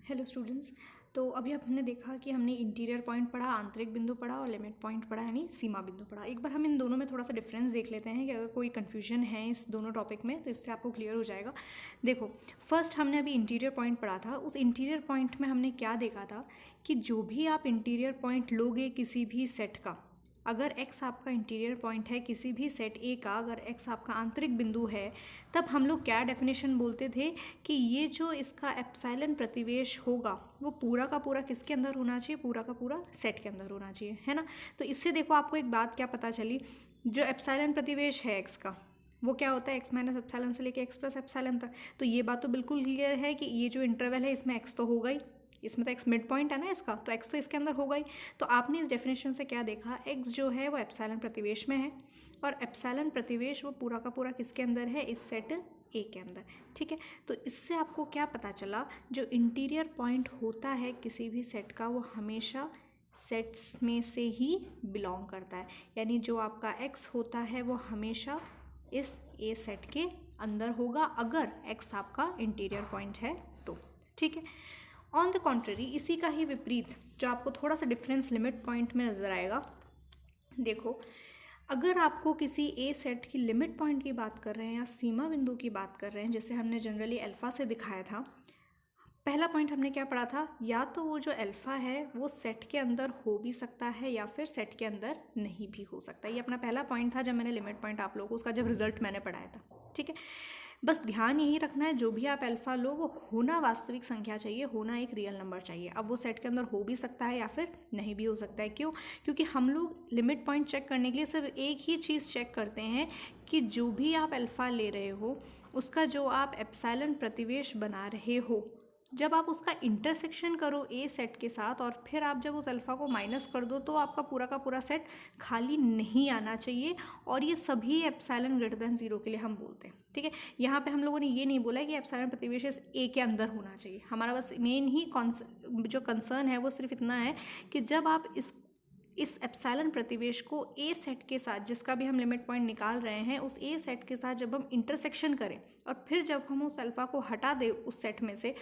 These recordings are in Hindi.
Hello students. तो अभी हमने देखा कि हमने इंटीरियर पॉइंट पढ़ा, आंतरिक बिंदु पढ़ा और लिमिट पॉइंट पढ़ा यानी सीमा बिंदु पढ़ा। एक बार हम इन दोनों में थोड़ा सा डिफरेंस देख लेते हैं कि अगर कोई कन्फ्यूजन है इस दोनों टॉपिक में तो इससे आपको क्लियर हो जाएगा। देखो, फर्स्ट हमने अभी इंटीरियर पॉइंट पढ़ा था। उस इंटीरियर पॉइंट में हमने क्या देखा था कि जो भी आप इंटीरियर पॉइंट लोगे किसी भी सेट का, अगर x आपका इंटीरियर पॉइंट है किसी भी सेट ए का, अगर x आपका आंतरिक बिंदु है, तब हम लोग क्या डेफिनेशन बोलते थे कि ये जो इसका एप्सिलॉन प्रतिवेश होगा वो पूरा का पूरा किसके अंदर होना चाहिए, पूरा का पूरा सेट के अंदर होना चाहिए, है ना। तो इससे देखो आपको एक बात क्या पता चली, जो एप्सिलॉन प्रतिवेश है x का वो क्या होता है, x माइनस एप्सिलॉन से लेके x प्लस एप्सिलॉन तक। तो ये बात तो बिल्कुल क्लियर है कि ये जो इंटरवल है इसमें x तो होगा ही, इसमें तो x मिड पॉइंट है ना इसका, तो x तो इसके अंदर होगा ही। तो आपने इस डेफिनेशन से क्या देखा, x जो है वो एप्सिलॉन प्रतिवेश में है और एप्सिलॉन प्रतिवेश वो पूरा का पूरा किसके अंदर है, इस सेट ए के अंदर। ठीक है, तो इससे आपको क्या पता चला, जो इंटीरियर पॉइंट होता है किसी भी सेट का वो हमेशा सेट्स में से ही बिलोंग करता है, यानी जो आपका x होता है वो हमेशा इस ए सेट के अंदर होगा अगर x आपका इंटीरियर पॉइंट है तो। ठीक है, ऑन द कॉन्ट्ररी इसी का ही विपरीत जो आपको थोड़ा सा डिफरेंस लिमिट पॉइंट में नज़र आएगा। देखो, अगर आपको किसी ए सेट की लिमिट पॉइंट की बात कर रहे हैं या सीमा बिंदु की बात कर रहे हैं, जैसे हमने जनरली अल्फ़ा से दिखाया था, पहला पॉइंट हमने क्या पढ़ा था, या तो वो जो अल्फ़ा है वो सेट के अंदर हो भी सकता है या फिर सेट के अंदर नहीं भी हो सकता। ये अपना पहला पॉइंट था जब मैंने लिमिट पॉइंट आप लोगों को उसका जब रिजल्ट मैंने पढ़ाया था। ठीक है, बस ध्यान यही रखना है जो भी आप अल्फ़ा लो वो होना वास्तविक संख्या चाहिए, होना एक रियल नंबर चाहिए। अब वो सेट के अंदर हो भी सकता है या फिर नहीं भी हो सकता है। क्यों? क्योंकि हम लोग लिमिट पॉइंट चेक करने के लिए सिर्फ एक ही चीज़ चेक करते हैं कि जो भी आप अल्फ़ा ले रहे हो उसका जो आप एप्सिलॉन प्रतिवेश बना रहे हो, जब आप उसका इंटरसेक्शन करो ए सेट के साथ और फिर आप जब उस अल्फ़ा को माइनस कर दो तो आपका पूरा का पूरा सेट खाली नहीं आना चाहिए। और ये सभी एप्सिलॉन ग्रेटर देन 0 के लिए हम बोलते हैं। ठीक है, यहाँ पे हम लोगों ने ये नहीं बोला है कि एप्सिलॉन प्रतिवेश इस ए के अंदर होना चाहिए। हमारा बस मेन ही जो कंसर्न है वो सिर्फ इतना है कि जब आप इस एप्सिलॉन प्रतिवेश को ए सेट के साथ, जिसका भी हम लिमिट पॉइंट निकाल रहे हैं, उस ए सेट के साथ जब हम इंटरसेक्शन करें और फिर जब हम उस अल्फ़ा को हटा दें उस सेट में से,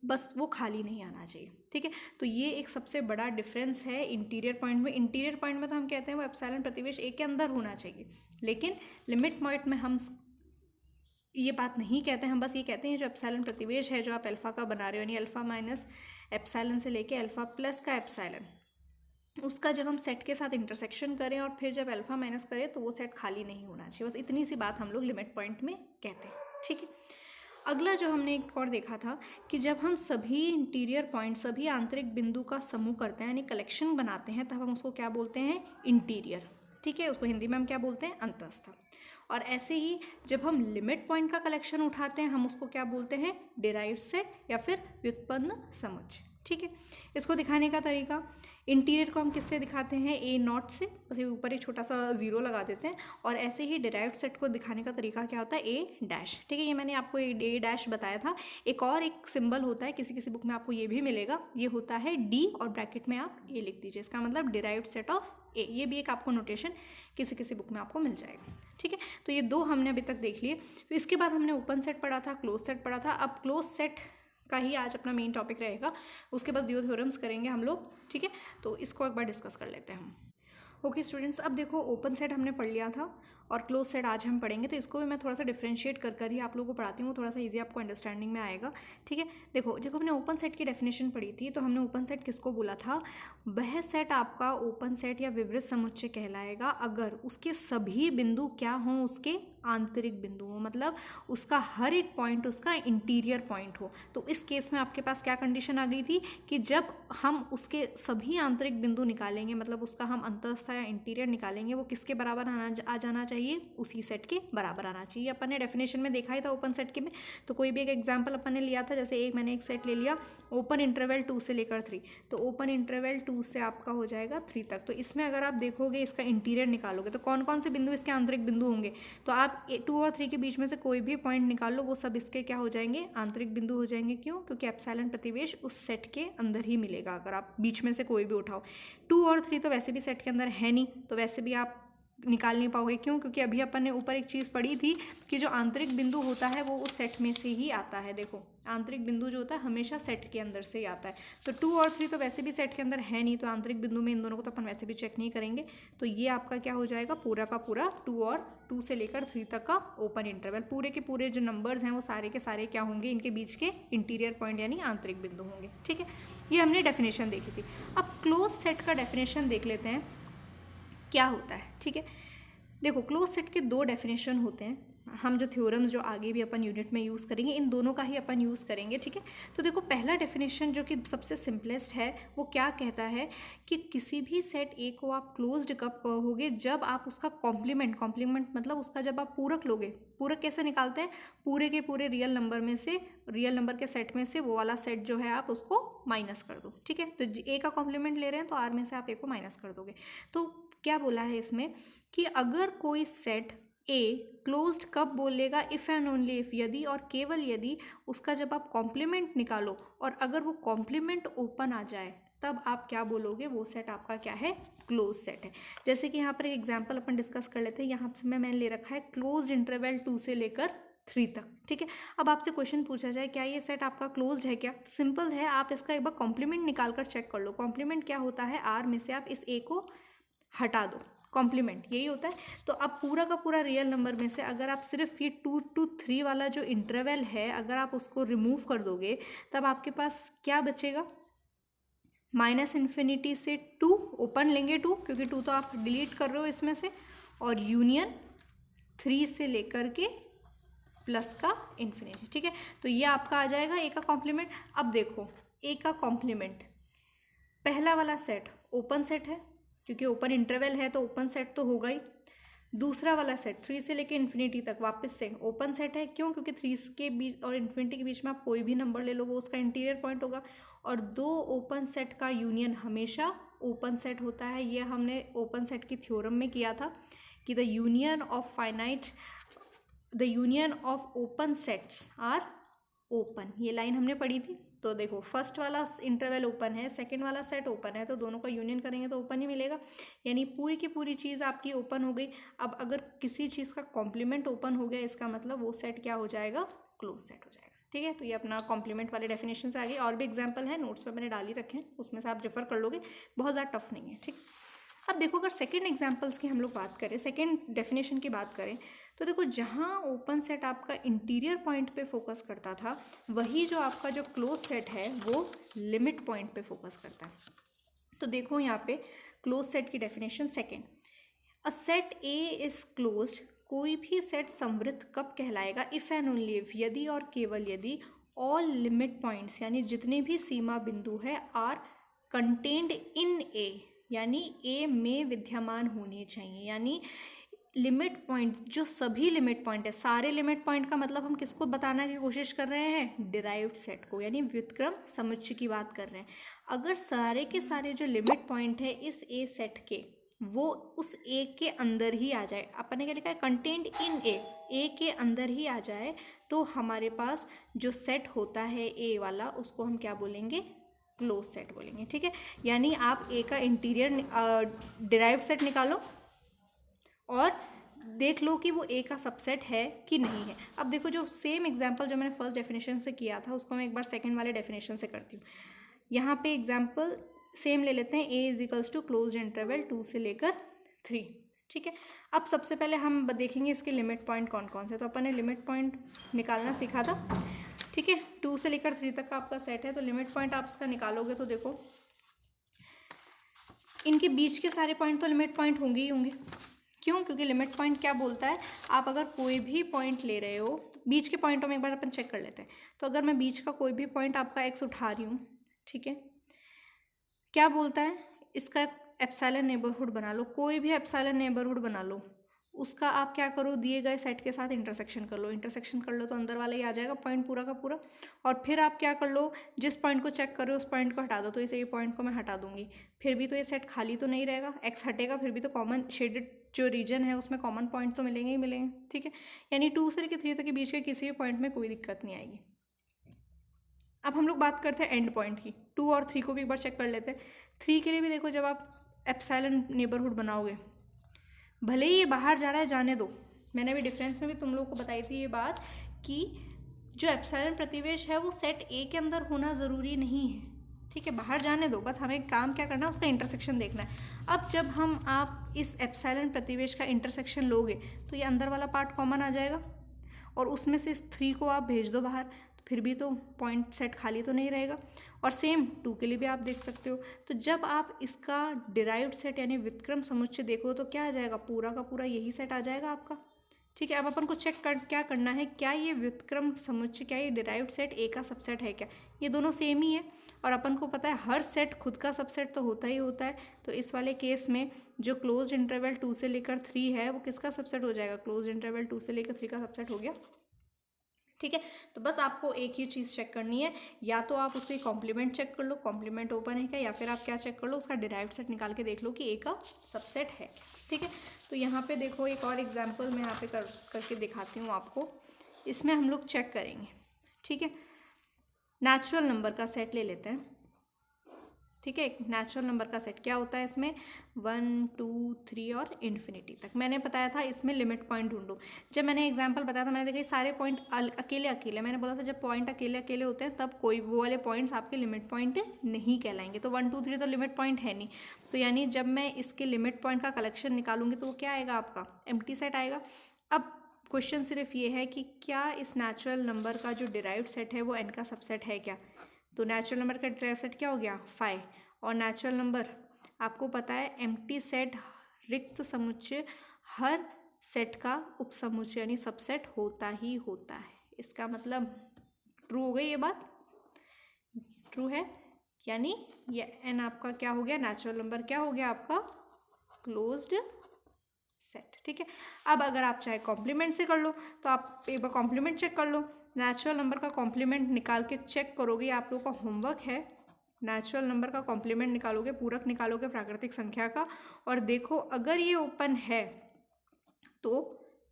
बस वो खाली नहीं आना चाहिए। ठीक है, तो ये एक सबसे बड़ा डिफरेंस है इंटीरियर पॉइंट में। इंटीरियर पॉइंट में तो हम कहते हैं वो एप्सिलॉन प्रतिवेश ए के अंदर होना चाहिए, लेकिन लिमिट पॉइंट में हम ये बात नहीं कहते हैं। हम बस ये कहते हैं जो एप्सिलॉन प्रतिवेश है जो आप अल्फ़ा का बना रहे हो, यानी अल्फ़ा माइनस एप्सिलॉन से लेके अल्फ़ा प्लस का एप्सिलॉन, उसका जब हम सेट के साथ इंटरसेक्शन करें और फिर जब अल्फ़ा माइनस करें तो वो सेट खाली नहीं होना चाहिए। बस इतनी सी बात हम लोग लिमिट पॉइंट में कहते हैं। ठीक है, अगला जो हमने एक और देखा था कि जब हम सभी इंटीरियर पॉइंट, सभी आंतरिक बिंदु का समूह करते हैं यानी कलेक्शन बनाते हैं, तब हम उसको क्या बोलते हैं, इंटीरियर। ठीक है, उसको हिंदी में हम क्या बोलते हैं, अंतःस्थ। और ऐसे ही जब हम लिमिट पॉइंट का कलेक्शन उठाते हैं हम उसको क्या बोलते हैं, डिराइव्ड सेट या फिर व्युत्पन्न समुच्चय। ठीक है, इसको दिखाने का तरीका, इंटीरियर को हम किससे दिखाते हैं, ए नॉट से, बस ये ऊपर एक छोटा सा जीरो लगा देते हैं। और ऐसे ही डिराइव्ड सेट को दिखाने का तरीका क्या होता है, ए डैश। ठीक है, ये मैंने आपको ए डैश बताया था। एक और एक सिंबल होता है, किसी किसी बुक में आपको ये भी मिलेगा, ये होता है डी और ब्रैकेट में आप ए लिख दीजिए, इसका मतलब डिराइव्ड सेट ऑफ ए। ये भी एक आपको नोटेशन किसी किसी बुक में आपको मिल जाएगा। ठीक है, तो ये दो हमने अभी तक देख लिए। तो इसके बाद हमने ओपन सेट पढ़ा था, क्लोज सेट पढ़ा था। अब क्लोज सेट का ही आज अपना मेन टॉपिक रहेगा, उसके बाद दियो थ्योरम्स करेंगे हम लोग। ठीक है, तो इसको एक बार डिस्कस कर लेते हैं हम। ओके स्टूडेंट्स, अब देखो ओपन सेट हमने पढ़ लिया था और क्लोज सेट आज हम पढ़ेंगे, तो इसको भी मैं थोड़ा सा डिफ्रेंशिएट कर ही आप लोगों को पढ़ाती हूँ, थोड़ा सा इजी आपको अंडरस्टैंडिंग में आएगा। ठीक है, देखो जब हमने ओपन सेट की डेफिनेशन पढ़ी थी तो हमने ओपन सेट किसको बोला था, वह सेट आपका ओपन सेट या विवृत समुच्चय कहलाएगा अगर उसके सभी बिंदु क्या हों, उसके आंतरिक बिंदु हों, मतलब उसका हर एक पॉइंट उसका इंटीरियर पॉइंट हो। तो इस केस में आपके पास क्या कंडीशन आ गई थी कि जब हम उसके सभी आंतरिक बिंदु निकालेंगे, मतलब उसका हम अंतःस्थ या इंटीरियर निकालेंगे, वो किसके बराबर आ जाना चाहिए, उसी सेट के बराबर आना चाहिए। अपन ने डेफिनेशन में देखा ही था ओपन सेट के में। तो कोई भी एक एग्जांपल अपन ने लिया था, जैसे मैंने एक सेट ले लिया ओपन इंटरवल 2 से लेकर 3, तो ओपन इंटरवल 2 से आपका हो जाएगा 3 तक। तो इसमें अगर आप देखोगे इसका इंटीरियर निकालोगे तो कौन कौन से बिंदु इसके आंतरिक बिंदु होंगे, तो आप 2 और 3 के बीच में से कोई भी पॉइंट निकाल लो, वो सब इसके क्या हो जाएंगे, आंतरिक बिंदु हो जाएंगे। क्यों? क्योंकि एप्सिलॉन प्रतिवेश उस सेट के अंदर ही मिलेगा अगर आप बीच में से कोई भी उठाओ। 2 और 3 तो वैसे भी सेट के अंदर है नहीं, तो वैसे भी आप निकाल नहीं पाओगे। क्यों? क्योंकि अभी अपन ने ऊपर एक चीज़ पढ़ी थी कि जो आंतरिक बिंदु होता है वो उस सेट में से ही आता है। देखो आंतरिक बिंदु जो होता है हमेशा सेट के अंदर से ही आता है। तो 2 और 3 तो वैसे भी सेट के अंदर है नहीं, तो आंतरिक बिंदु में इन दोनों को तो अपन वैसे भी चेक नहीं करेंगे। तो ये आपका क्या हो जाएगा, पूरा का पूरा 2 और 2 से लेकर 3 तक का ओपन इंटरवल, पूरे के पूरे जो नंबर्स हैं वो सारे के सारे क्या होंगे, इनके बीच के इंटीरियर पॉइंट यानी आंतरिक बिंदु होंगे। ठीक है, ये हमने डेफिनेशन देखी थी। अब क्लोज सेट का डेफिनेशन देख लेते हैं क्या होता है। ठीक है, देखो क्लोज सेट के 2 डेफिनेशन होते हैं। हम जो थ्योरम्स जो आगे भी अपन यूनिट में यूज़ करेंगे, इन दोनों का ही अपन यूज़ करेंगे। ठीक है, तो देखो पहला डेफिनेशन जो कि सबसे सिंपलेस्ट है वो क्या कहता है कि किसी भी सेट ए को आप क्लोज्ड कब कहोगे, जब आप उसका कॉम्प्लीमेंट मतलब उसका जब आप पूरक लोगे। पूरक कैसे निकालते हैं, पूरे के पूरे रियल नंबर में से, रियल नंबर के सेट में से वो वाला सेट जो है आप उसको माइनस कर दो। ठीक है, तो ए का कॉम्प्लीमेंट ले रहे हैं तो आर में से आप ए को माइनस कर दोगे। तो क्या बोला है इसमें कि अगर कोई सेट ए क्लोज्ड कब बोलेगा, इफ़ एंड ओनली इफ़, यदि और केवल यदि उसका जब आप कॉम्प्लीमेंट निकालो और अगर वो कॉम्प्लीमेंट ओपन आ जाए तब आप क्या बोलोगे, वो सेट आपका क्या है, क्लोज सेट है। जैसे कि यहाँ पर एक एग्जांपल अपन डिस्कस कर लेते हैं। यहाँ से मैंने ले रखा है क्लोज्ड इंटरवल 2 से लेकर 3 तक। ठीक है, अब आपसे क्वेश्चन पूछा जाए क्या ये सेट आपका क्लोज्ड है क्या, तो सिंपल है, आप इसका एक बार कॉम्प्लीमेंट निकाल कर चेक कर लो। कॉम्प्लीमेंट क्या होता है, आर में से आप इस ए को हटा दो, कॉम्प्लीमेंट यही होता है। तो अब पूरा का पूरा रियल नंबर में से अगर आप सिर्फ ये 2 to 3 वाला जो इंटरवल है अगर आप उसको रिमूव कर दोगे तब आपके पास क्या बचेगा, -∞ से 2, ओपन लेंगे 2 क्योंकि 2 तो आप डिलीट कर रहे हो इसमें से, और यूनियन 3 से लेकर के प्लस का इन्फिनिटी। ठीक है, तो ये आपका आ जाएगा ए का कॉम्प्लीमेंट। अब देखो ए का कॉम्प्लीमेंट, पहला वाला सेट ओपन सेट है क्योंकि ओपन इंटरवल है तो ओपन सेट तो होगा ही। दूसरा वाला सेट 3 से लेकर इन्फिनिटी तक वापस से ओपन सेट है। क्यों? क्योंकि 3 के बीच और इन्फिनिटी के बीच में आप कोई भी नंबर ले लो वो उसका इंटीरियर पॉइंट होगा। और 2 ओपन सेट का यूनियन हमेशा ओपन सेट होता है। ये हमने ओपन सेट की थ्योरम में किया था कि the union of open sets are open, ये लाइन हमने पढ़ी थी। तो देखो फर्स्ट वाला इंटरवल ओपन है, सेकंड वाला सेट ओपन है, तो दोनों का यूनियन करेंगे तो ओपन ही मिलेगा, यानी पूरी की पूरी चीज़ आपकी ओपन हो गई। अब अगर किसी चीज़ का कॉम्प्लीमेंट ओपन हो गया इसका मतलब वो सेट क्या हो जाएगा, क्लोज सेट हो जाएगा। ठीक है, तो ये अपना कॉम्प्लीमेंट वाले डेफिनेशन से आगे और भी एग्जाम्पल है, नोट्स में मैंने डाल ही रखे हैं, उसमें से आप रेफर कर लोगे, बहुत ज़्यादा टफ नहीं है। ठीक, अब देखो अगर सेकेंड एग्जाम्पल्स की हम लोग बात करें, सेकेंड डेफिनेशन की बात करें, तो देखो जहाँ ओपन सेट आपका इंटीरियर पॉइंट पे फोकस करता था वही जो आपका जो क्लोज सेट है वो लिमिट पॉइंट पे फोकस करता है। तो देखो यहाँ पे क्लोज सेट की definition second, a set A is closed, कोई भी सेट संवृत कब कहलाएगा, इफ़ एंड ओनली इफ, यदि और केवल यदि ऑल लिमिट पॉइंट्स यानी जितने भी सीमा बिंदु है आर कंटेन्ड इन ए, यानी ए में विद्यमान होने चाहिए। यानी लिमिट पॉइंट जो सभी लिमिट पॉइंट है, सारे लिमिट पॉइंट का मतलब हम किसको बताने की कोशिश कर रहे हैं, डिराइव्ड सेट को, यानी व्युत्क्रम समुच्चय की बात कर रहे हैं। अगर सारे के सारे जो लिमिट पॉइंट है इस ए सेट के वो उस ए के अंदर ही आ जाए, अपन ने क्या लिखा है, कंटेंट इन ए के अंदर ही आ जाए, तो हमारे पास जो सेट होता है ए वाला उसको हम क्या बोलेंगे, क्लोज सेट बोलेंगे। ठीक है, यानी आप ए का इंटीरियर डिराइव्ड सेट निकालो और देख लो कि वो ए का सबसेट है कि नहीं है। अब देखो जो सेम एग्जांपल जो मैंने फर्स्ट डेफिनेशन से किया था उसको मैं एक बार सेकंड वाले डेफिनेशन से करती हूँ। यहाँ पे एग्जांपल सेम ले लेते हैं, a is equals to close interval 2 से लेकर 3। ठीक है, अब सबसे पहले हम देखेंगे इसके लिमिट पॉइंट कौन कौन से। तो अपन ने लिमिट पॉइंट निकालना सीखा था। ठीक है, 2 से लेकर 3 तक का आपका सेट है, तो लिमिट पॉइंट आप इसका निकालोगे तो देखो इनके बीच के सारे पॉइंट तो लिमिट पॉइंट होंगे ही होंगे। क्यों? क्योंकि लिमिट पॉइंट क्या बोलता है, आप अगर कोई भी पॉइंट ले रहे हो, बीच के पॉइंटों में एक बार अपन चेक कर लेते हैं। तो अगर मैं बीच का कोई भी पॉइंट आपका एक्स उठा रही हूँ, ठीक है, क्या बोलता है, इसका एप्सिलॉन नेबरहुड बना लो, कोई भी एप्सिलॉन नेबरहुड बना लो, उसका आप क्या करो, दिए गए सेट के साथ इंटरसेक्शन कर लो। इंटरसेक्शन कर लो तो अंदर वाला ही आ जाएगा पॉइंट पूरा का पूरा। और फिर आप क्या कर लो, जिस पॉइंट को चेक कर रहे हो उस पॉइंट को हटा दो। तो इसे ये पॉइंट को मैं हटा दूंगी, फिर भी तो ये सेट खाली तो नहीं रहेगा, एक्स हटेगा फिर भी तो कॉमन शेडेड जो रीजन है उसमें कॉमन पॉइंट तो मिलेंगे ही मिलेंगे। ठीक है, यानी 2 से लेकर 3 तक के बीच के किसी भी पॉइंट में कोई दिक्कत नहीं आएगी। अब हम लोग बात करते हैं एंड पॉइंट की। 2 और 3 को भी एक बार चेक कर लेते हैं। 3 के लिए भी देखो, जब आप एप्सिलॉन नेबरहुड बनाओगे भले ही ये बाहर जा रहा है जाने दो, मैंने अभी डिफरेंस में भी तुम लोग को बताई थी ये बात कि जो एप्सिलॉन प्रतिवेश है वो सेट ए के अंदर होना ज़रूरी नहीं है, ठीक है, बाहर जाने दो, बस हमें काम क्या करना है उसका इंटरसेक्शन देखना है। अब जब हम आप इस एप्सिलॉन प्रतिवेश का इंटरसेक्शन लोगे तो ये अंदर वाला पार्ट कॉमन आ जाएगा और उसमें से इस 3 को आप भेज दो बाहर, तो फिर भी तो पॉइंट सेट खाली तो नहीं रहेगा। और सेम 2 के लिए भी आप देख सकते हो। तो जब आप इसका डिराइव्ड सेट यानी व्युत्क्रम समुच्चय देखो तो क्या आ जाएगा, पूरा का पूरा यही सेट आ जाएगा आपका, ठीक है। अब अपन को चेक क्या करना है, क्या ये व्युत्क्रम समुच्चय, क्या ये डिराइव्ड सेट ए का सबसेट है क्या। ये दोनों सेम ही है और अपन को पता है हर सेट खुद का सबसेट तो होता ही होता है। तो इस वाले केस में जो क्लोज्ड इंटरवल 2 से लेकर 3 है वो किसका सबसेट हो जाएगा, क्लोज्ड इंटरवल 2 से लेकर 3 का सबसेट हो गया, ठीक है। तो बस आपको एक ही चीज़ चेक करनी है, या तो आप उससे कॉम्प्लीमेंट चेक कर लो, कॉम्प्लीमेंट ओपन है क्या, या फिर आप क्या चेक कर लो, उसका डिराइव्ड सेट निकाल के देख लो कि ए का सबसेट है, ठीक है। तो यहाँ पे देखो एक और एग्जांपल मैं यहाँ पे करके दिखाती हूँ आपको। इसमें हम लोग चेक करेंगे, ठीक है। नेचुरल नंबर का सेट ले लेते हैं, ठीक है। एक नेचुरल नंबर का सेट क्या होता है, इसमें 1 2 3 और इन्फिनिटी तक। मैंने बताया था इसमें लिमिट पॉइंट ढूंढो। जब मैंने एग्जांपल बताया था मैंने देखा सारे पॉइंट अकेले अकेले, मैंने बोला था जब पॉइंट अकेले अकेले होते हैं तब कोई वो वाले पॉइंट्स आपके लिमिट पॉइंट नहीं कहलाएंगे। तो 1 2 3 तो लिमिट पॉइंट है नहीं, तो यानी जब मैं इसके लिमिट पॉइंट का कलेक्शन निकालूंगी तो वो क्या आएगा, आपका एम्प्टी सेट आएगा। अब क्वेश्चन सिर्फ ये है कि क्या इस नेचुरल नंबर का जो डिराइव्ड सेट है वो एन का सबसेट है क्या। तो नेचुरल नंबर का डिराइव्ड सेट क्या हो गया 5, और नेचुरल नंबर आपको पता है एम्प्टी सेट रिक्त समुच्चय हर सेट का उपसमुच्चय यानी सबसेट होता ही होता है। इसका मतलब ट्रू हो गई ये बात, ट्रू है, यानी ये एन आपका क्या हो गया, नेचुरल नंबर क्या हो गया आपका क्लोज्ड सेट, ठीक है। अब अगर आप चाहे कॉम्प्लीमेंट से कर लो तो आप एक बार कॉम्प्लीमेंट चेक कर लो, नेचुरल नंबर का कॉम्प्लीमेंट निकाल के चेक करोगे, आप लोगों का होमवर्क है। नेचुरल नंबर का कॉम्प्लीमेंट निकालोगे, पूरक निकालोगे प्राकृतिक संख्या का, और देखो अगर ये ओपन है तो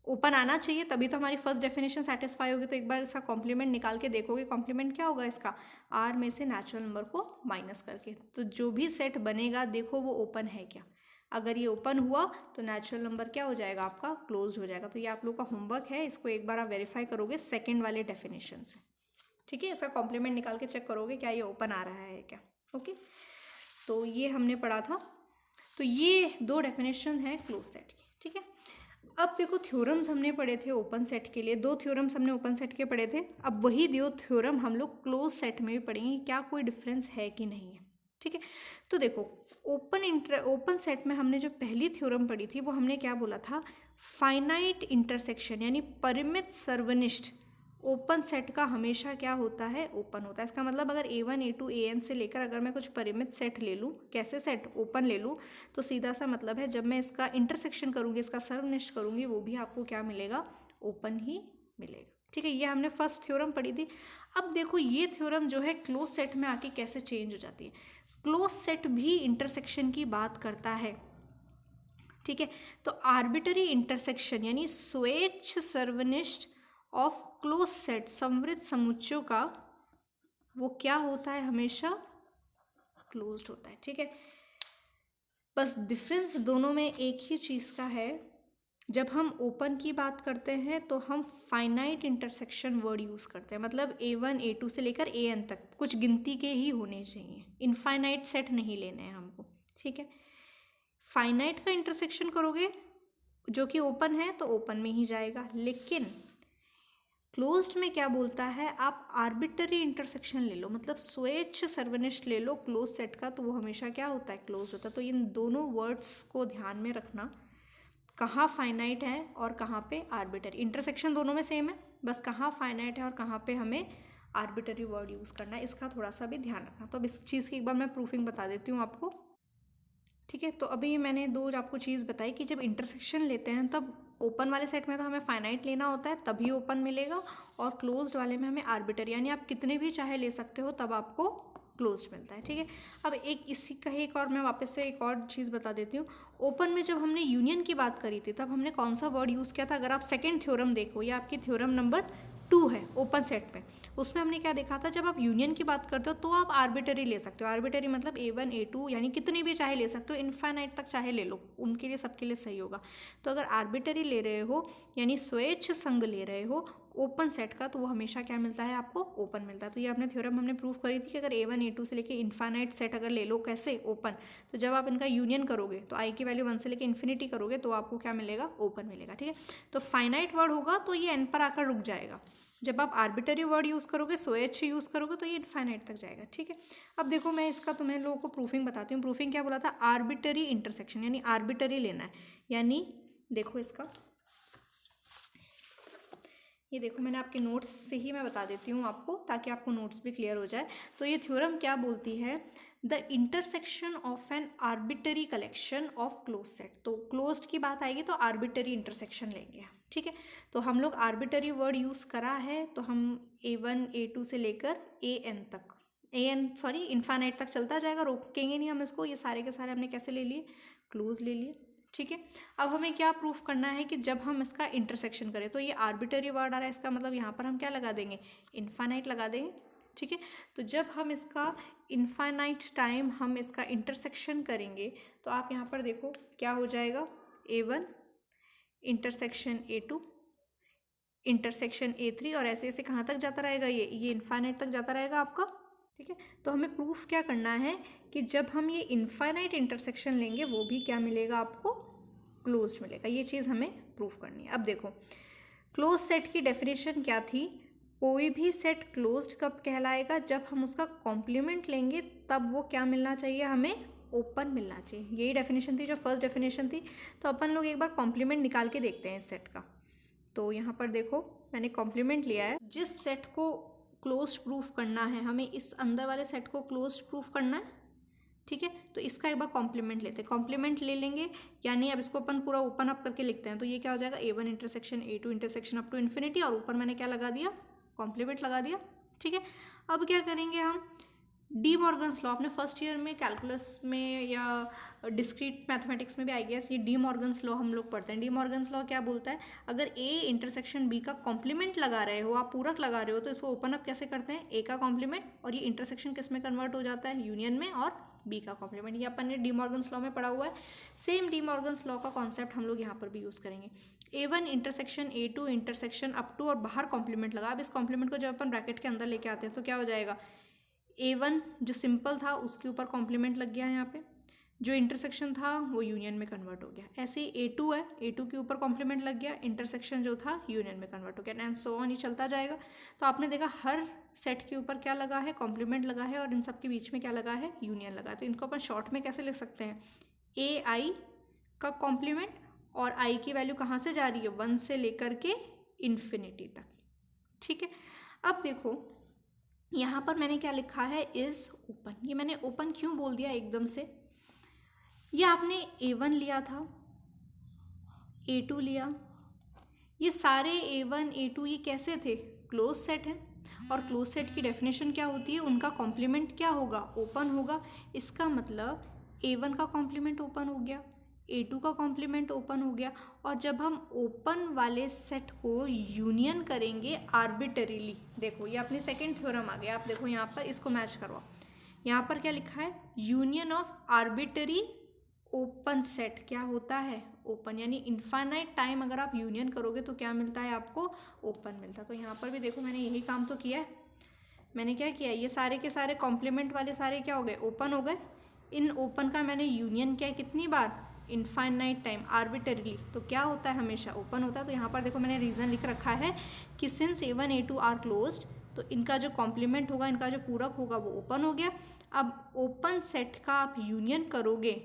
ओपन आना चाहिए तभी तो हमारी फर्स्ट डेफिनेशन सेटिस्फाई होगी। तो एक बार इसका कॉम्प्लीमेंट निकाल के देखोगे, कॉम्प्लीमेंट क्या होगा इसका, आर में से नेचुरल नंबर को माइनस करके, तो जो भी सेट बनेगा देखो वो ओपन है क्या। अगर ये ओपन हुआ तो नेचुरल नंबर क्या हो जाएगा आपका क्लोज्ड हो जाएगा। तो ये आप लोग का होमवर्क है, इसको एक बार आप वेरीफाई करोगे सेकेंड वाले डेफिनेशन से, ठीक है। इसका कॉम्प्लीमेंट निकाल के चेक करोगे क्या ये ओपन आ रहा है क्या, ओके। तो ये हमने पढ़ा था। तो ये 2 डेफिनेशन है क्लोज सेट की, ठीक है। अब देखो थ्योरम्स हमने पढ़े थे ओपन सेट के लिए, 2 थ्योरम्स हमने ओपन सेट के पढ़े थे। अब वही 2 थ्योरम हम लोग क्लोज सेट में भी पढ़ेंगे, क्या कोई डिफरेंस है कि नहीं है, ठीक है। तो देखो ओपन सेट में हमने जो पहली थ्योरम पढ़ी थी वो हमने क्या बोला था, फाइनाइट इंटरसेक्शन यानी परिमित सर्वनिष्ठ ओपन सेट का हमेशा क्या होता है, ओपन होता है। इसका मतलब अगर A1 A2 AN से लेकर अगर मैं कुछ परिमित सेट ले लूँ, कैसे सेट ओपन ले लूँ, तो सीधा सा मतलब है जब मैं इसका इंटरसेक्शन करूँगी, इसका सर्वनिष्ठ करूँगी, वो भी आपको क्या मिलेगा, ओपन ही मिलेगा, ठीक है। ये हमने फर्स्ट थ्योरम पढ़ी थी। अब देखो ये थ्योरम जो है क्लोज सेट में आके कैसे चेंज हो जाती है। क्लोज सेट भी इंटरसेक्शन की बात करता है, ठीक है। तो आर्बिटरी इंटरसेक्शन यानी स्वेच्छ सर्वनिष्ठ ऑफ क्लोज सेट संवृत समुच्चयों का वो क्या होता है, हमेशा क्लोज्ड होता है, ठीक है। बस डिफरेंस दोनों में एक ही चीज़ का है, जब हम ओपन की बात करते हैं तो हम फाइनाइट इंटरसेक्शन वर्ड यूज़ करते हैं, मतलब A1 A2 से लेकर AN तक कुछ गिनती के ही होने चाहिए, इनफाइनाइट सेट नहीं लेने हैं हमको, ठीक है। फाइनाइट का इंटरसेक्शन करोगे जो कि ओपन है तो ओपन में ही जाएगा, लेकिन क्लोज्ड में क्या बोलता है, आप आर्बिटरी इंटरसेक्शन ले लो, मतलब स्वेच्छ सर्वनिष्ठ ले लो क्लोज सेट का, तो वो हमेशा क्या होता है, क्लोज होता है। तो इन दोनों वर्ड्स को ध्यान में रखना, कहाँ फाइनाइट है और कहाँ पे आर्बिटरी। इंटरसेक्शन दोनों में सेम है, बस कहाँ फाइनाइट है और कहाँ पे हमें आर्बिटरी वर्ड यूज़ करना है, इसका थोड़ा सा भी ध्यान रखना। तो अब इस चीज़ की एक बार मैं प्रूफिंग बता देती हूँ आपको, ठीक है। तो अभी मैंने 2 आपको चीज़ बताई कि जब इंटरसेक्शन लेते हैं तब ओपन वाले सेट में तो हमें फाइनाइट लेना होता है तभी ओपन मिलेगा, और क्लोज्ड वाले में हमें आर्बिटरी यानी आप कितने भी चाहे ले सकते हो तब आपको क्लोज्ड मिलता है, ठीक है। अब एक इसी का एक और मैं वापस से एक और चीज़ बता देती हूँ। ओपन में जब हमने यूनियन की बात करी थी तब हमने कौन सा वर्ड यूज़ किया था, अगर आप सेकेंड थ्योरम देखो, या आपकी थ्योरम नंबर 2 है ओपन सेट में, उसमें हमने क्या देखा था, जब आप यूनियन की बात करते हो तो आप आर्बिटरी ले सकते हो। आर्बिटरी मतलब A1 A2 यानी कितने भी चाहे ले सकते हो, इनफाइनाइट तक चाहे ले लो, उनके लिए सबके लिए सही होगा। तो अगर आर्बिटरी ले रहे हो यानी स्वेच्छ संघ ले रहे हो ओपन सेट का, तो वो हमेशा क्या मिलता है आपको, ओपन मिलता है। तो ये अपने थ्योरम हमने प्रूव करी थी कि अगर A1 A2 से लेके इनफाइनाइट सेट अगर ले लो कैसे, ओपन, तो जब आप इनका यूनियन करोगे तो आई की वैल्यू 1 से लेके इन्फिनिटी करोगे तो आपको क्या मिलेगा, ओपन मिलेगा। ठीक है, तो फाइनाइट वर्ड होगा तो ये एन पर आकर रुक जाएगा। जब आप आर्बिटरी वर्ड यूज़ करोगे, स्वेच्छ यूज़ करोगे, तो ये इनफाइनाइट तक जाएगा। ठीक है, अब देखो मैं इसका तुम्हें लोगों को प्रूफिंग बताती हूँ। प्रूफिंग क्या बोला था, आर्बिटरी इंटरसेक्शन, यानी आर्बिटरी लेना है। यानी देखो इसका, ये देखो मैंने आपके नोट्स से ही मैं बता देती हूँ आपको, ताकि आपको नोट्स भी क्लियर हो जाए। तो ये थ्योरम क्या बोलती है, the intersection of N arbitrary collection of close set. तो क्लोज्ड की बात आएगी तो आर्बिटरी इंटरसेक्शन लेंगे। ठीक है, तो हम लोग आर्बिटरी वर्ड यूज़ करा है, तो हम A1 A2 से लेकर AN तक, सॉरी इनफाइनाइट तक चलता जाएगा, रोकेंगे नहीं हम इसको। ये सारे के सारे हमने कैसे ले लिए, क्लोज ले लिए। ठीक है, अब हमें क्या प्रूफ करना है कि जब हम इसका इंटरसेक्शन करें, तो ये आर्बिटरी वर्ड आ रहा है, इसका मतलब यहाँ पर हम क्या लगा देंगे, इनफाइनाइट लगा देंगे। ठीक है, तो जब हम इसका इनफाइनाइट टाइम हम इसका इंटरसेक्शन करेंगे, तो आप यहाँ पर देखो क्या हो जाएगा, A1 intersection A2 intersection A3, और ऐसे ऐसे कहाँ तक जाता रहेगा, ये इनफाइनाइट तक जाता रहेगा आपका। ठीक है, तो हमें प्रूफ क्या करना है कि जब हम ये इनफाइनाइट इंटरसेक्शन लेंगे वो भी क्या मिलेगा आपको, क्लोज्ड मिलेगा। ये चीज़ हमें प्रूफ करनी है। अब देखो क्लोज सेट की डेफिनेशन क्या थी, कोई भी सेट क्लोज्ड कब कहलाएगा, जब हम उसका कॉम्प्लीमेंट लेंगे तब वो क्या मिलना चाहिए, हमें ओपन मिलना चाहिए। यही डेफिनेशन थी जो फर्स्ट डेफिनेशन थी। तो अपन लोग एक बार कॉम्प्लीमेंट निकाल के देखते हैं इस सेट का। तो यहाँ पर देखो मैंने कॉम्प्लीमेंट लिया है, जिस सेट को क्लोज प्रूफ करना है हमें, इस अंदर वाले सेट को क्लोज प्रूफ करना है। ठीक है, तो इसका एक बार कॉम्प्लीमेंट लेते हैं, कॉम्प्लीमेंट ले लेंगे, यानी अब इसको अपन पूरा ओपन अप करके लिखते हैं। तो ये क्या हो जाएगा, A1 intersection A2 intersection up to infinity, और ऊपर मैंने क्या लगा दिया, कॉम्प्लीमेंट लगा दिया। ठीक है, अब क्या करेंगे हम, डी मॉर्गन्स लॉ, अपने फर्स्ट ईयर में कैलकुलस में या डिस्क्रीट मैथमेटिक्स में भी आई गेस ये डी मॉर्गन्स लॉ हम लोग पढ़ते हैं। डी मॉर्गन्स लॉ क्या बोलता है, अगर A इंटरसेक्शन B का कॉम्प्लीमेंट लगा रहे हो, आप पूरक लगा रहे हो, तो इसको ओपन अप कैसे करते हैं, A का कॉम्प्लीमेंट, और ये इंटरसेक्शन किस में कन्वर्ट हो जाता है, यूनियन में, और B का कॉम्प्लीमेंट। ये अपन ने डी मॉर्गन्स लॉ में पढ़ा हुआ है। सेम डी मॉर्गन्स लॉ का कॉन्सेप्ट हम लोग यहाँ पर भी यूज़ करेंगे। A1 intersection A2 intersection up to, और बाहर कॉम्प्लीमेंट लगा। अब इस कॉम्प्लीमेंट को जब अपन ब्रैकेट के अंदर लेके आते हैं तो क्या हो जाएगा, A1 जो सिंपल था उसके ऊपर कॉम्प्लीमेंट लग गया, यहाँ पे जो इंटरसेक्शन था वो यूनियन में कन्वर्ट हो गया। ऐसे ही A2 है, A2 के ऊपर कॉम्प्लीमेंट लग गया, इंटरसेक्शन जो था यूनियन में कन्वर्ट हो गया, एंड सो ऑन, ये चलता जाएगा। तो आपने देखा हर सेट के ऊपर क्या लगा है, कॉम्प्लीमेंट लगा है, और इन सब के बीच में क्या लगा है, यूनियन लगा है। तो इनको अपन शॉर्ट में कैसे लिख सकते हैं, AI का कॉम्प्लीमेंट, और I की वैल्यू कहाँ से जा रही है, 1 से लेकर के इन्फिनिटी तक। ठीक है, अब देखो यहाँ पर मैंने क्या लिखा है, इज ओपन। ये मैंने ओपन क्यों बोल दिया एकदम से, ये आपने A1 लिया था, A2 लिया, ये सारे A1 A2 ये कैसे थे, क्लोज सेट हैं, और क्लोज सेट की डेफिनेशन क्या होती है, उनका कॉम्प्लीमेंट क्या होगा, ओपन होगा। इसका मतलब A1 का कॉम्प्लीमेंट ओपन हो गया, A2 का कॉम्प्लीमेंट ओपन हो गया, और जब हम ओपन वाले सेट को यूनियन करेंगे आर्बिटरीली, देखो ये अपनी सेकेंड थ्योरम आ गया। आप देखो यहाँ पर इसको मैच करवाओ, यहाँ पर क्या लिखा है, union of arbitrary open set क्या होता है, ओपन, यानी इनफाइनाइट टाइम अगर आप यूनियन करोगे तो क्या मिलता है आपको, ओपन मिलता है। तो यहाँ पर भी देखो मैंने यही काम तो किया है। मैंने क्या किया, ये सारे के सारे कॉम्प्लीमेंट वाले सारे क्या हो गए, ओपन हो गए। इन ओपन का मैंने यूनियन किया कितनी बार, इनफाइनाइट टाइम, आर्बिटरीली, तो क्या होता है, हमेशा ओपन होता है। तो यहाँ पर देखो मैंने रीज़न लिख रखा है कि since A1 A2 are closed, तो इनका जो कॉम्प्लीमेंट होगा, इनका जो पूरक होगा वो ओपन हो गया। अब ओपन सेट का आप यूनियन करोगे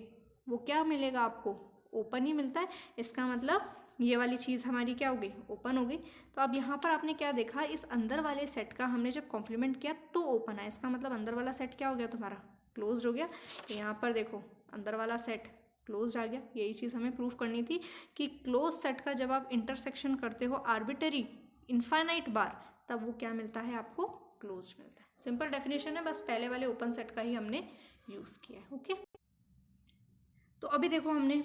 वो क्या मिलेगा आपको, ओपन ही मिलता है। इसका मतलब ये वाली चीज़ हमारी क्या हो गई, ओपन हो गई। तो अब यहाँ पर आपने क्या देखा, इस अंदर वाले सेट का हमने जब कॉम्प्लीमेंट किया तो ओपन है, इसका मतलब अंदर वाला सेट क्या हो गया तुम्हारा, क्लोज्ड हो गया। तो यहाँ पर देखो अंदर वाला सेट क्लोज्ड आ गया। यही चीज़ हमें प्रूफ करनी थी कि क्लोज सेट का जब आप इंटरसेक्शन करते हो आर्बिटरी इनफाइनाइट बार, तब वो क्या मिलता है आपको, क्लोज्ड मिलता है। सिंपल डेफिनेशन है, बस पहले वाले ओपन सेट का ही हमने यूज़ किया है। ओके, तो अभी देखो हमने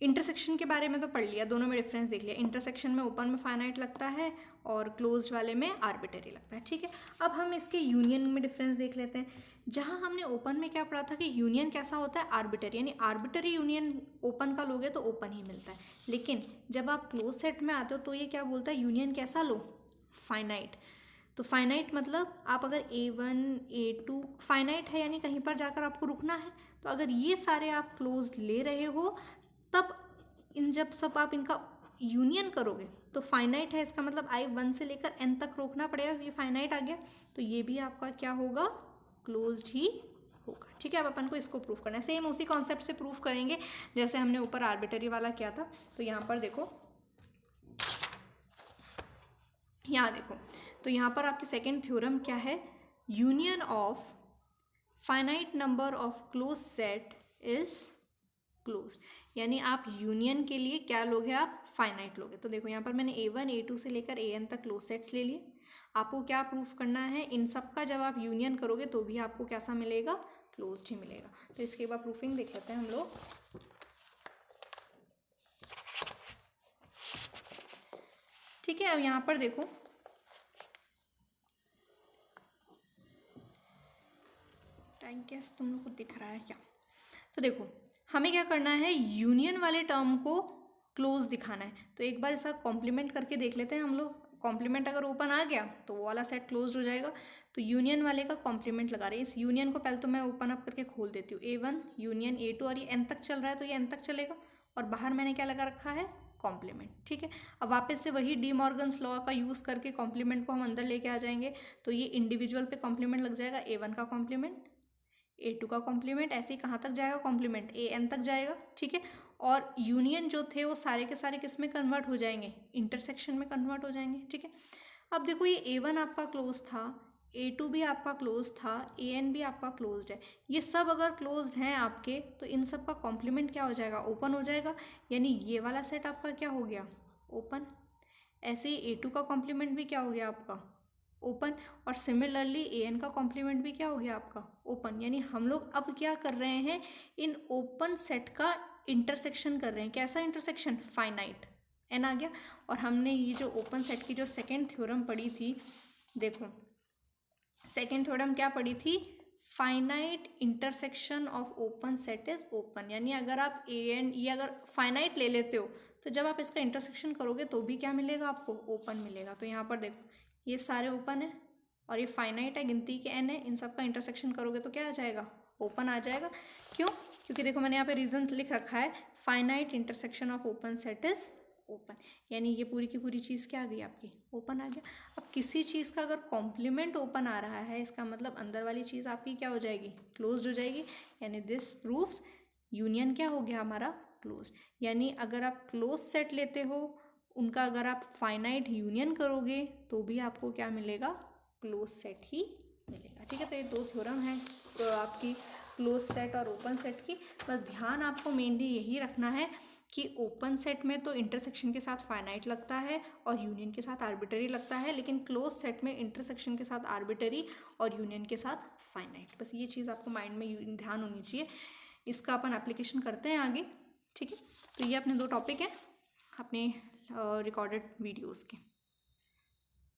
इंटरसेक्शन के बारे में तो पढ़ लिया, दोनों में डिफरेंस देख लिया। इंटरसेक्शन में ओपन में फाइनाइट लगता है और क्लोज्ड वाले में आर्बिटरी लगता है, ठीक है। अब हम इसके यूनियन में डिफरेंस देख लेते हैं। जहाँ हमने ओपन में क्या पढ़ा था कि यूनियन कैसा होता है, आर्बिटरी, यानी आर्बिटरी यूनियन ओपन का लोगे तो ओपन ही मिलता है। लेकिन जब आप क्लोज सेट में आते हो तो ये क्या बोलता है, यूनियन कैसा लो, फाइनाइट। तो फाइनाइट मतलब आप अगर A1 A2 फाइनाइट है यानी कहीं पर जाकर आपको रुकना है, तो अगर ये सारे आप क्लोज ले रहे हो तब जब सब आप इनका यूनियन करोगे तो फाइनाइट है, इसका मतलब I1 से लेकर N तक रोकना पड़ेगा, ये फाइनाइट आ गया, तो ये भी आपका क्या होगा, क्लोज्ड ही होगा, ठीक है। अब अपन को इसको प्रूफ करना है, सेम उसी कॉन्सेप्ट से प्रूफ करेंगे जैसे हमने ऊपर आर्बिटरी वाला किया था। तो यहाँ पर देखो, यहाँ देखो, तो यहाँ पर आपकी सेकेंड थ्योरम क्या है, union of finite number of close set is close, यानी आप यूनियन के लिए क्या लोगे, आप फाइनाइट लोगे। तो देखो यहाँ पर मैंने A1 A2 से लेकर AN तक क्लोज सेट्स ले लिए। आपको क्या प्रूफ करना है, इन सब का जब आप यूनियन करोगे तो भी आपको कैसा मिलेगा, क्लोज्ड ही मिलेगा। तो इसके बाद प्रूफिंग देख लेते हैं हम लोग। ठीक है, अब यहाँ पर देखो, टाइम कैस तुम लोग को दिख रहा है क्या, तो देखो हमें क्या करना है, यूनियन वाले टर्म को क्लोज दिखाना है। तो एक बार इसका कॉम्प्लीमेंट करके देख लेते हैं हम लोग। कॉम्प्लीमेंट अगर ओपन आ गया तो वो वाला सेट क्लोज हो जाएगा। तो यूनियन वाले का कॉम्प्लीमेंट लगा रहे हैं, इस यूनियन को पहले तो मैं ओपन अप करके खोल देती हूँ, A1 यूनियन A2, और ये N तक चल रहा है तो ये N तक चलेगा, और बाहर मैंने क्या लगा रखा है, कॉम्प्लीमेंट, ठीक है। अब वापस से वही डी मॉर्गन्स लॉ का यूज़ करके कॉम्प्लीमेंट को हम अंदर लेके आ जाएंगे। तो ये इंडिविजुअल पे कॉम्प्लीमेंट लग जाएगा, A1 का कॉम्प्लीमेंट, A2 का कॉम्प्लीमेंट, ऐसे ही कहाँ तक जाएगा, कॉम्प्लीमेंट AN तक जाएगा, ठीक है। और यूनियन जो थे वो सारे के सारे किस में कन्वर्ट हो जाएंगे, इंटरसेक्शन में कन्वर्ट हो जाएंगे, ठीक है। अब देखो ये A1 आपका क्लोज था, A2 भी आपका क्लोज था, AN भी आपका क्लोज्ड है। ये सब अगर क्लोज्ड हैं आपके तो इन सब का कॉम्प्लीमेंट क्या हो जाएगा, ओपन हो जाएगा, यानी ये वाला सेट आपका क्या हो गया, ओपन। ऐसे ही A2 का कॉम्प्लीमेंट भी क्या हो गया आपका, ओपन, और सिमिलरली AN का कॉम्प्लीमेंट भी क्या हो गया आपका, ओपन। यानी हम लोग अब क्या कर रहे हैं, इन ओपन सेट का इंटरसेक्शन कर रहे हैं। कैसा इंटरसेक्शन, फाइनाइट, N आ गया। और हमने ये जो ओपन सेट की जो सेकेंड थ्योरम पढ़ी थी, देखो सेकेंड थ्योरम क्या पढ़ी थी, finite intersection of open set is open. यानी अगर आप AN ये अगर फाइनाइट ले लेते हो तो जब आप इसका इंटरसेक्शन करोगे तो भी क्या मिलेगा आपको, ओपन मिलेगा। तो यहाँ पर देखो ये सारे ओपन है और ये फाइनाइट है, गिनती के N है, इन सब का इंटरसेक्शन करोगे तो क्या आ जाएगा, ओपन आ जाएगा। क्यों, क्योंकि देखो मैंने यहाँ पे रीजन लिख रखा है, finite intersection of open set is open, यानी ये पूरी की पूरी चीज़ क्या आ गई आपकी, ओपन आ गया। अब किसी चीज़ का अगर कॉम्प्लीमेंट ओपन आ रहा है, इसका मतलब अंदर वाली चीज़ आपकी क्या हो जाएगी, क्लोज्ड हो जाएगी, यानी दिस प्रूव्स यूनियन क्या हो गया हमारा, क्लोज। यानी अगर आप क्लोज सेट लेते हो, उनका अगर आप फाइनाइट यूनियन करोगे तो भी आपको क्या मिलेगा, क्लोज सेट ही मिलेगा, ठीक है। तो ये दो थ्योरम है आपकी क्लोज सेट और ओपन सेट की। बस ध्यान आपको मेनली यही रखना है कि ओपन सेट में तो इंटरसेक्शन के साथ फाइनाइट लगता है और यूनियन के साथ आर्बिटरी लगता है, लेकिन क्लोज सेट में इंटरसेक्शन के साथ आर्बिटरी और यूनियन के साथ फाइनाइट। बस ये चीज़ आपको माइंड में ध्यान होनी चाहिए। इसका अपन एप्लीकेशन करते हैं आगे, ठीक है। तो ये अपने दो टॉपिक हैं अपने रिकॉर्डेड वीडियोज़ के।